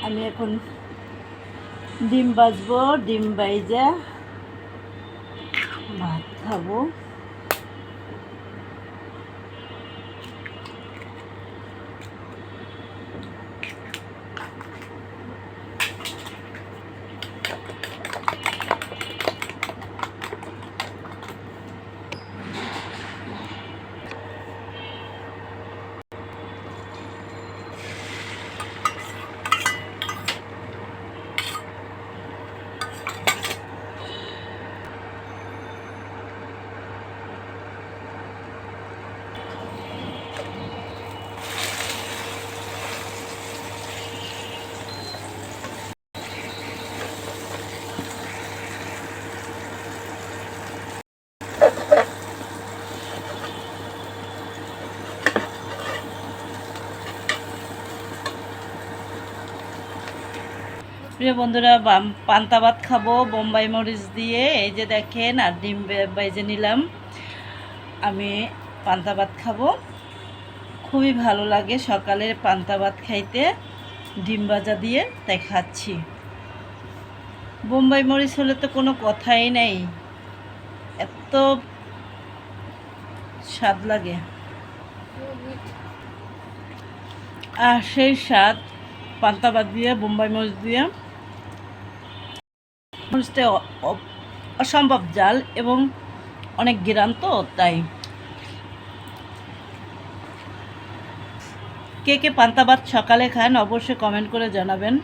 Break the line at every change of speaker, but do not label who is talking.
আমি এখন ডিম ভাজবো, ডিম ভাইজা ভাত খাবো। প্রিয় বন্ধুরা, পান্তা ভাত খাবো বোম্বাই মরিচ দিয়ে। এই যে দেখেন, আর ডিম ভেজে নিলাম। আমি পান্তা ভাত খাবো, খুবই ভালো লাগে সকালের পান্তা ভাত খাইতে ডিম ভাজা দিয়ে, তাই খাচ্ছি। বোম্বাই মরিচ হলে তো কোনো কথাই নেই, এত স্বাদ লাগে। আর সেই স্বাদ পান্তা ভাত দিয়ে বোম্বাই মরিচ দিয়ে। মরিচটা অসম্ভব জাল এবং অনেক গ্রাম, তো তাই। কে কে পান্তা ভাত সকালে খান অবশ্যই কমেন্ট করে জানাবেন।